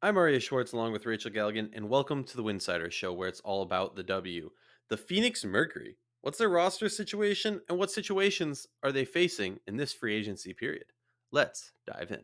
I'm Maria Schwartz along with Rachel Galligan, and welcome to the Winsidr Show where it's all about the W. The Phoenix Mercury. What's their roster situation and what situations are they facing in this free agency period? Let's dive in.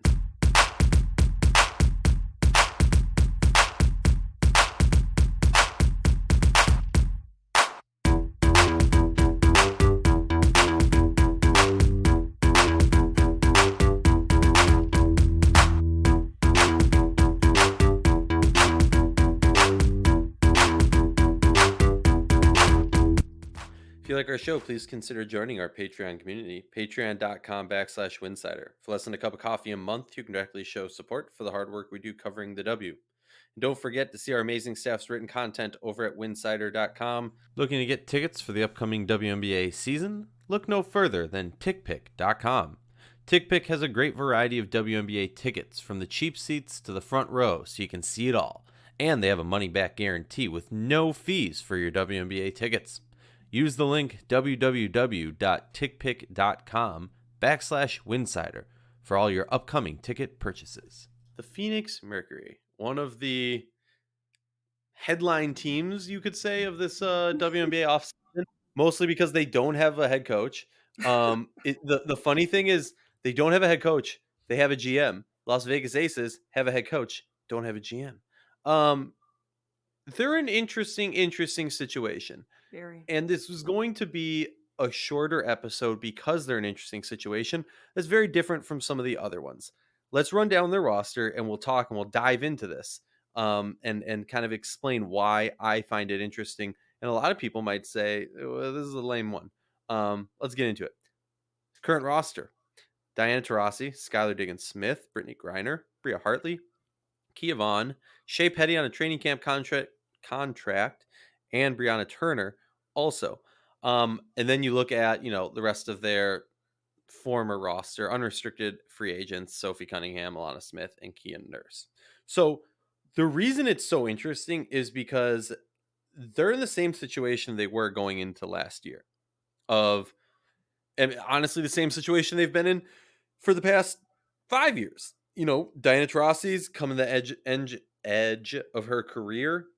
If you like our show, please consider joining our Patreon community, patreon.com/Winsidr. For less than a cup of coffee a month, you can directly show support for the hard work we do covering the W. And don't forget to see our amazing staff's written content over at winsidr.com. Looking to get tickets for the upcoming WNBA season? Look no further than tickpick.com. TickPick has a great variety of WNBA tickets, from the cheap seats to the front row, so you can see it all. And they have a money-back guarantee with no fees for your WNBA tickets. Use the link www.tickpick.com/Winsidr for all your upcoming ticket purchases. The Phoenix Mercury, one of the headline teams, you could say, of this WNBA offseason, mostly because they don't have a head coach. The funny thing is they don't have a head coach. They have a GM. Las Vegas Aces have a head coach, don't have a GM. Um, they're an interesting situation. Very. And this was going to be a shorter episode because they're an interesting situation that's very different from some of the other ones. Let's run down their roster and we'll talk and we'll dive into this and kind of explain why I find it interesting. And a lot of people might say, well, this is a lame one. Let's get into it. Current roster: Diana Taurasi, Skylar Diggins Smith, Brittany Griner, Bria Hartley, Kia Vaughn, Shea Petty on a training camp contract, and Brianna Turner also. And then you look at, the rest of their former roster, unrestricted free agents: Sophie Cunningham, Alana Smith, and Kian Nurse. So the reason it's so interesting is because they're in the same situation they were going into last year, of, and honestly, the same situation they've been in for the past 5 years. Diana Taurasi's coming the edge of her career.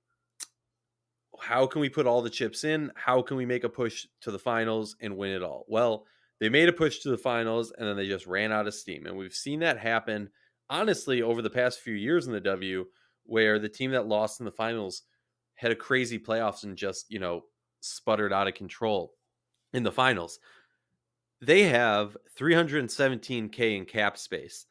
How can we put all the chips in? How can we make a push to the finals and win it all? Well, they made a push to the finals and then they just ran out of steam. And we've seen that happen, honestly, over the past few years in the W, where the team that lost in the finals had a crazy playoffs and just, sputtered out of control in the finals. They have 317K in cap space.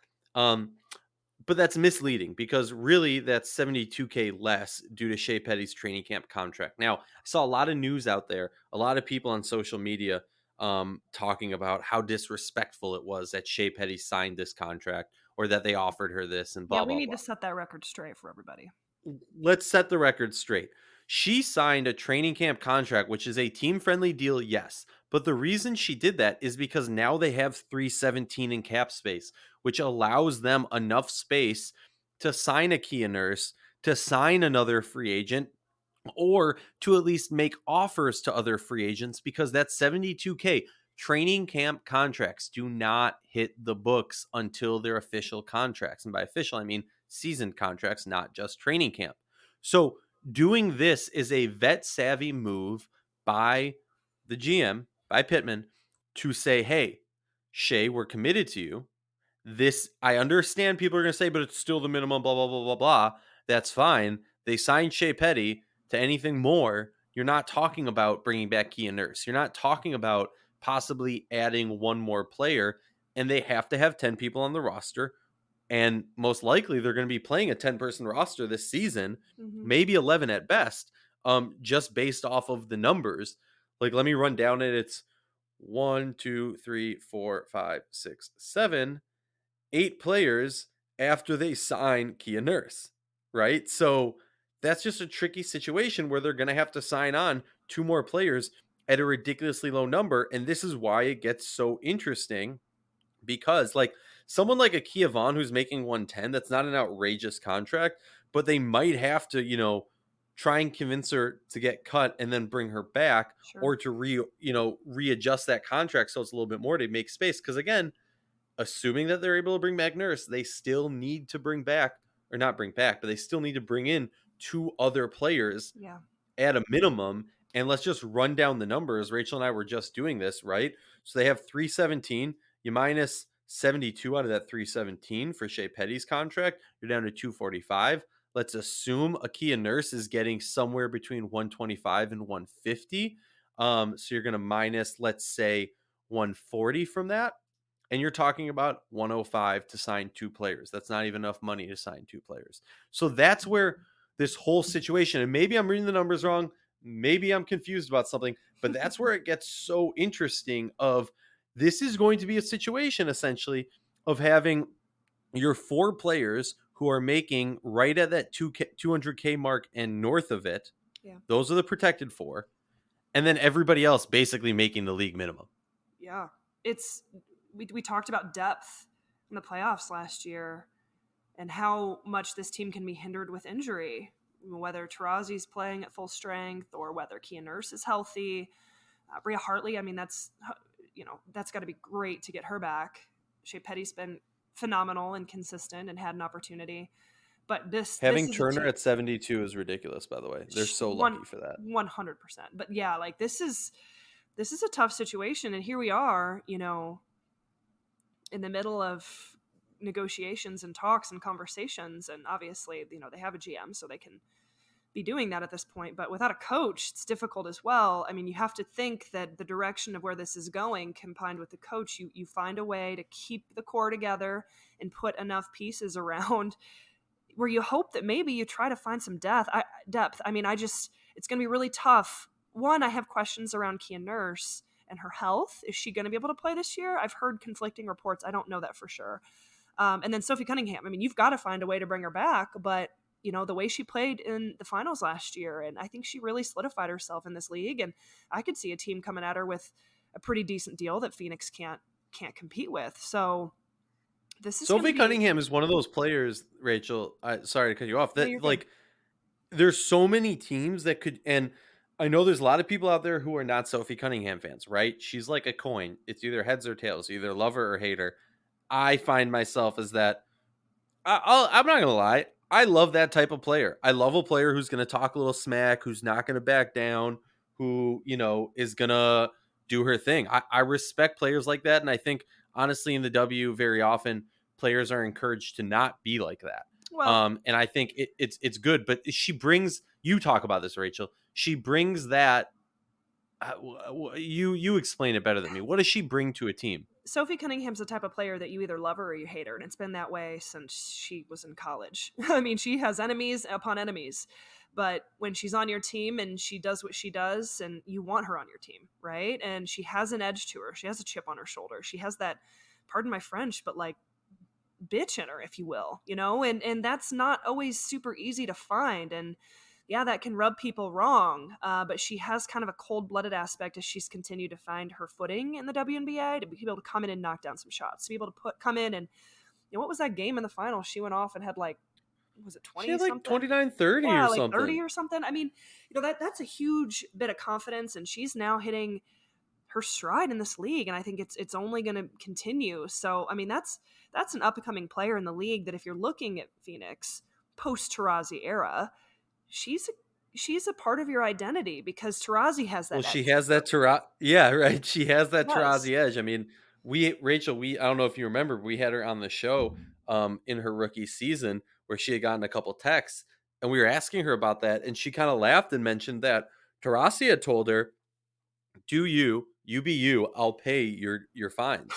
But that's misleading because really that's 72K less due to Shea Petty's training camp contract. Now, I saw a lot of news out there, a lot of people on social media talking about how disrespectful it was that Shea Petty signed this contract or that they offered her this and Yeah, blah, we blah, need blah. to set that record straight for everybody. Let's set the record straight. She signed a training camp contract, which is a team friendly deal, yes. But the reason she did that is because now they have 317 in cap space, which allows them enough space to sign a Kia Nurse, to sign another free agent, or to at least make offers to other free agents, because that 72K training camp contracts do not hit the books until their official contracts. And by official, I mean seasoned contracts, not just training camp. So doing this is a vet savvy move by the GM, by Pittman, to say, hey, Shea, we're committed to you. This, I understand people are going to say, but it's still the minimum, blah, blah, blah, blah, blah. That's fine. They signed Shea Petty. To anything more, you're not talking about bringing back Kia Nurse. You're not talking about possibly adding one more player, and they have to have 10 people on the roster. And most likely they're going to be playing a 10-person roster this season, maybe 11 at best, just based off of the numbers. Like, let me run down it. It's 1, 2, 3, 4, 5, 6, 7, 8 players after they sign Kia Nurse, right? So that's just a tricky situation where they're going to have to sign on 2 more players at a ridiculously low number. And this is why it gets so interesting, because like someone like a Kia Vaughn who's making 110, that's not an outrageous contract, but they might have to, try and convince her to get cut and then bring her back, Sure. or to readjust that contract so it's a little bit more to make space. Because again, assuming that they're able to bring back Nurse, they still need to bring back or not bring back, but they still need to bring in 2 other players Yeah. at a minimum. And let's just run down the numbers. Rachel and I were just doing this, right? So they have 317. You minus 72 out of that 317 for Shea Petty's contract. You're down to 245. Let's assume Akia Nurse is getting somewhere between 125 and 150. So you're going to minus, let's say, 140 from that. And you're talking about 105 to sign 2 players. That's not even enough money to sign 2 players. So that's where this whole situation, and maybe I'm reading the numbers wrong, maybe I'm confused about something, but that's where it gets so interesting of this is going to be a situation essentially of having your 4 players who are making right at that 200K mark and north of it. Yeah. Those are the protected 4. And then everybody else basically making the league minimum. Yeah. We talked about depth in the playoffs last year and how much this team can be hindered with injury, whether Tarazi's playing at full strength or whether Kia Nurse is healthy. Bria Hartley, I mean, that's got to be great to get her back. Shea Petty's been phenomenal and consistent and had an opportunity. But this Having is Turner at 72 is ridiculous, by the way. They're so lucky for that. 100%. But yeah, like this is a tough situation. And here we are, in the middle of negotiations and talks and conversations. And obviously, they have a GM, so they can be doing that at this point. But without a coach, it's difficult as well. I mean, you have to think that the direction of where this is going, combined with the coach, you find a way to keep the core together and put enough pieces around where you hope that maybe you try to find some depth. I mean, it's going to be really tough. One, I have questions around Kia Nurse and her health. Is she going to be able to play this year? I've heard conflicting reports. I don't know that for sure. And then Sophie Cunningham. I mean, you've got to find a way to bring her back, but the way she played in the finals last year, and I think she really solidified herself in this league. And I could see a team coming at her with a pretty decent deal that Phoenix can't compete with. So this is Sophie Cunningham is one of those players, Rachel. Sorry to cut you off. That like, there's so many teams that could, and I know there's a lot of people out there who are not Sophie Cunningham fans, right? She's like a coin. It's either heads or tails, either love her or hate her. I find myself as that. I'm not gonna lie. I love that type of player. I love a player who's gonna talk a little smack, who's not gonna back down, who is gonna do her thing. I respect players like that, and I think honestly in the W very often players are encouraged to not be like that. Well, And I think it's good, but she brings. You talk about this, Rachel. She brings that. You explain it better than me. What does she bring to a team? Sophie Cunningham's the type of player that you either love her or you hate her, and it's been that way since she was in college. I mean, she has enemies upon enemies, but when she's on your team and she does what she does, and you want her on your team, right? And she has an edge to her. She has a chip on her shoulder. She has that, pardon my French, but like bitch in her, if you will, and that's not always super easy to find. And yeah, that can rub people wrong, but she has kind of a cold-blooded aspect as she's continued to find her footing in the WNBA, to be able to come in and knock down some shots, to be able to come in and, what was that game in the final? She went off and had like, was it 20 She had like something? 29, 30 Yeah, or like something. 30 or something. I mean, that's a huge bit of confidence, and she's now hitting her stride in this league, and I think it's only going to continue. So, I mean, that's an up-and-coming player in the league that if you're looking at Phoenix post-Tarazi era, she's a part of your identity because Tarazi has that Well, edge. she has that yeah, right. She has that Yes. Tarazi edge. I mean, Rachel, I don't know if you remember, we had her on the show in her rookie season where she had gotten a couple texts and we were asking her about that, and she kind of laughed and mentioned that Tarazi had told her, "Do you be you, I'll pay your fines."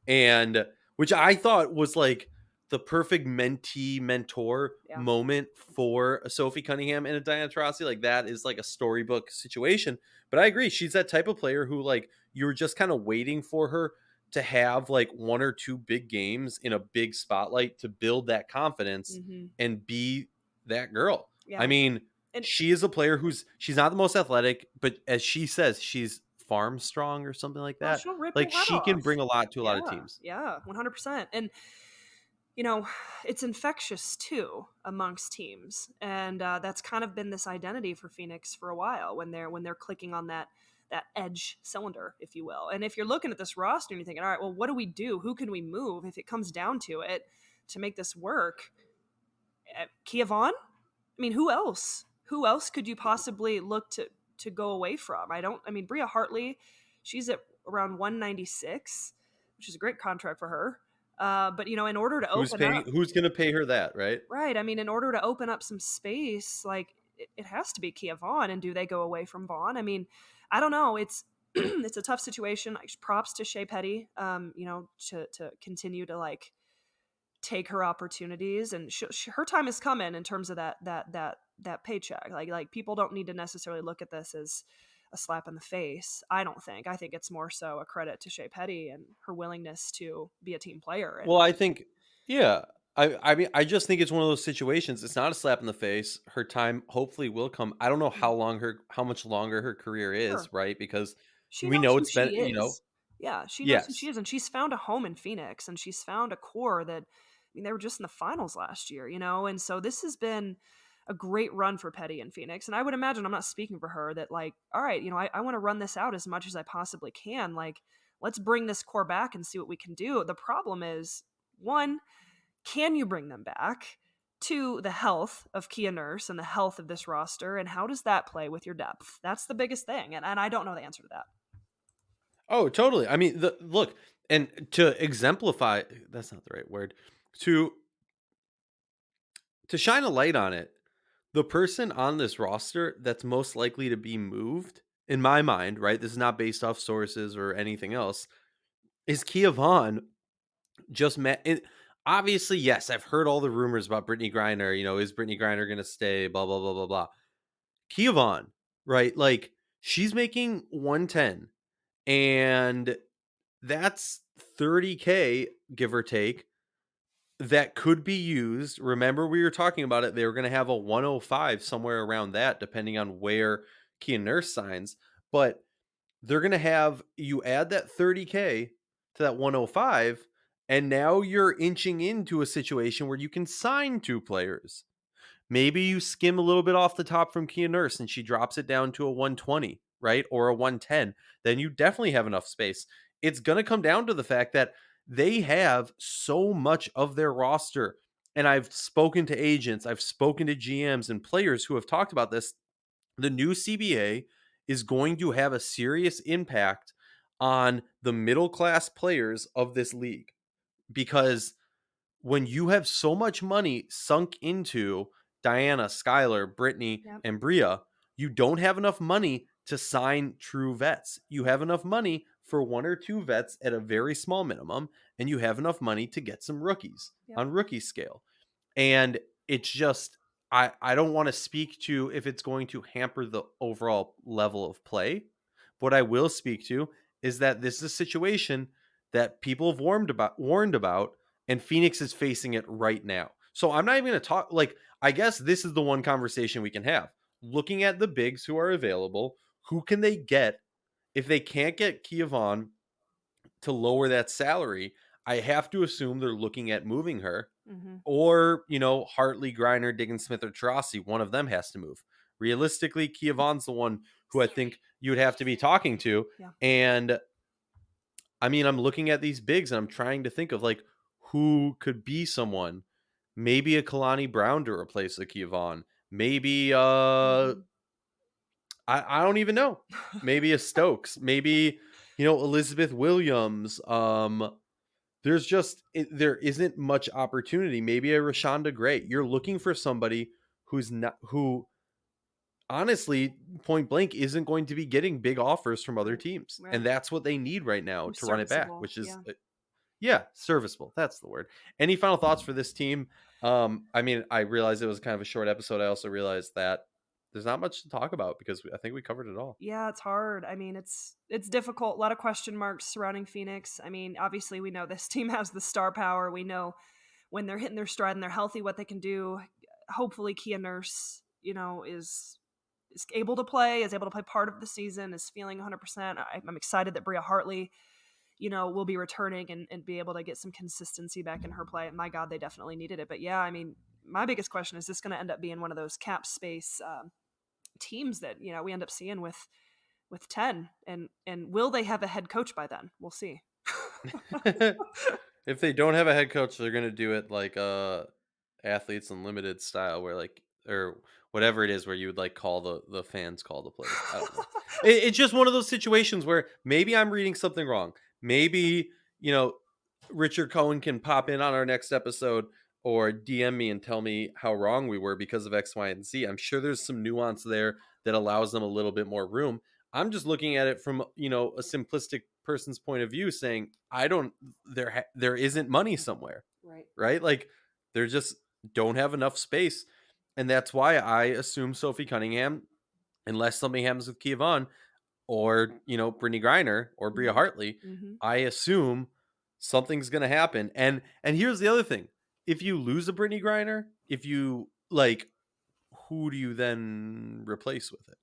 And which I thought was like the perfect mentee mentor Yeah. moment for a Sophie Cunningham and a Diana Taurasi. Like that is like a storybook situation. But I agree, she's that type of player who like you're just kind of waiting for her to have like 1 or 2 big games in a big spotlight to build that confidence Mm-hmm. and be that girl. Yeah. I mean, And she is a player she's not the most athletic, but as she says, she's farm strong or something like that. she'll rip Like your head she can off. bring a lot to a lot of Yeah. teams. Yeah, 100%. And it's infectious too amongst teams, and that's kind of been this identity for Phoenix for a while when they're clicking on that edge cylinder, if you will. And if you're looking at this roster and you're thinking, all right, well, what do we do? Who can we move if it comes down to it to make this work? Kia Vaughn? I mean, who else? Who else could you possibly look to go away from? I don't. I mean, Bria Hartley, she's at around 196, which is a great contract for her. But in order to Who's open paying? up, Who's going to pay her that? Right. right? I mean, in order to open up some space, like it has to be Kia Vaughn. And do they go away from Vaughn? I mean, I don't know. It's it's a tough situation. Props to Shea Petty, to continue to like take her opportunities, and her time is coming in terms of that paycheck. Like people don't need to necessarily look at this as a slap in the face. I think it's more so a credit to Shea Petty and her willingness to be a team player. And Well, I think, yeah. I mean, I just think it's one of those situations. It's not a slap in the face. Her time hopefully will come. I don't know how much longer her career is, sure, right? Because she we knows know who it's been, she is. Yeah, she knows who she yes. is, and she's found a home in Phoenix, and she's found a core that, I mean, they were just in the finals last year, and so this has been a great run for Petty in Phoenix. And I would imagine, I'm not speaking for her, that like, all right, I want to run this out as much as I possibly can. Like, let's bring this core back and see what we can do. The problem is, one, can you bring them back? Two, the health of Kia Nurse and the health of this roster, and how does that play with your depth? That's the biggest thing, and I don't know the answer to that. Oh, totally. I mean, look, and to exemplify, that's not the right word. To to shine a light on it, the person on this roster that's most likely to be moved, in my mind, right? This is not based off sources or anything else, is Kia Vaughn. Just met it. Obviously, yes, I've heard all the rumors about Brittany Griner. Is Brittany Griner going to stay? Blah blah blah blah blah. Kia Vaughn, right? Like she's making 110, and that's 30K give or take that could be used. Remember, we were talking about it. They were going to have a 105 somewhere around that, depending on where Kia Nurse signs. But they're going to have you add that 30K to that 105, and now you're inching into a situation where you can sign two players. Maybe you skim a little bit off the top from Kia Nurse and she drops it down to a 120, right? Or a 110. Then you definitely have enough space. It's going to come down to the fact that they have so much of their roster. And I've spoken to agents, I've spoken to GMs and players who have talked about this. The new CBA is going to have a serious impact on the middle class players of this league because when you have so much money sunk into Diana, Skylar, Brittany, Yep. and Bria, you don't have enough money to sign true vets. You have enough money for one or two vets at a very small minimum, and you have enough money to get some rookies Yep. on rookie scale. And it's just I don't want to speak to if it's going to hamper the overall level of play. What I will speak to is that this is a situation that people have warned about, and Phoenix is facing it right now. So I'm not even going to talk like I guess this is the one conversation we can have. Looking at the bigs who are available, who can they get if they can't get Kia Vaughn to lower that salary? I have to assume they're looking at moving her Mm-hmm. or, Hartley, Griner, Diggins, Smith, or Tarasi. One of them has to move. Realistically, Kia Vaughn's the one who I think you would have to be talking to. Yeah. And I mean, I'm looking at these bigs and I'm trying to think of like who could be someone. Maybe a Kalani Brown to replace a Kia Vaughn. Maybe Mm-hmm. I don't even know. Maybe a Stokes. Maybe, Elizabeth Williams. There isn't much opportunity. Maybe a Rashonda Gray. You're looking for somebody who honestly, point blank, isn't going to be getting big offers from other Right. teams, and Right. that's what they need right now Who's to run it back. serviceable? Which is, Yeah. yeah, serviceable. That's the word. Any final thoughts for this team? I mean, I realized it was kind of a short episode. I also realized that there's not much to talk about because I think we covered it all. Yeah, it's hard. I mean, it's difficult. A lot of question marks surrounding Phoenix. I mean, obviously we know this team has the star power. We know when they're hitting their stride and they're healthy what they can do. Hopefully Kia Nurse, is able to play, is able to play part of the season, is feeling 100%. I'm excited that Bria Hartley, will be returning and be able to get some consistency back in her play. And my God, they definitely needed it. But yeah, I mean, my biggest question is this going to end up being one of those cap space teams that we end up seeing with 10, and will they have a head coach by then? We'll see. If they don't have a head coach, they're going to do it like Athletes Unlimited style where like or whatever it is where you would like call the fans call the plays. I don't know. It's just one of those situations where maybe I'm reading something wrong. Maybe, you know, Richard Cohen can pop in on our next episode or DM me and tell me how wrong we were because of X, Y, and Z. I'm sure there's some nuance there that allows them a little bit more room. I'm just looking at it from, a simplistic person's point of view saying, I don't there isn't money somewhere, Right. right? Like there just don't have enough space. And that's why I assume Sophie Cunningham, unless something happens with Kia Vaughn or, Brittany Griner or Bria Mhm. Hartley, Mhm. I assume something's going to happen. And here's the other thing. If you lose a Brittany Griner, if you like, who do you then replace with it?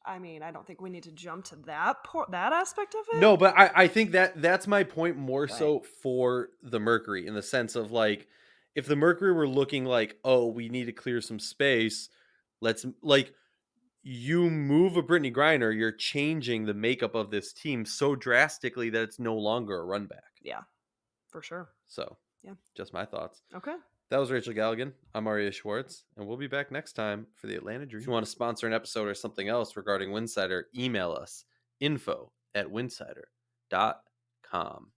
I mean, I don't think we need to jump to that aspect of it. No, but I think that's my point more Right. so for the Mercury in the sense of like if the Mercury were looking like, oh, we need to clear some space, let's like you move a Brittany Griner, you're changing the makeup of this team so drastically that it's no longer a run back. Yeah, for sure. So Yeah. just my thoughts. Okay. That was Rachel Galligan. I'm Maria Schwartz, and we'll be back next time for the Atlanta Dream. If you want to sponsor an episode or something else regarding Winsidr, email us info@winsidr.com.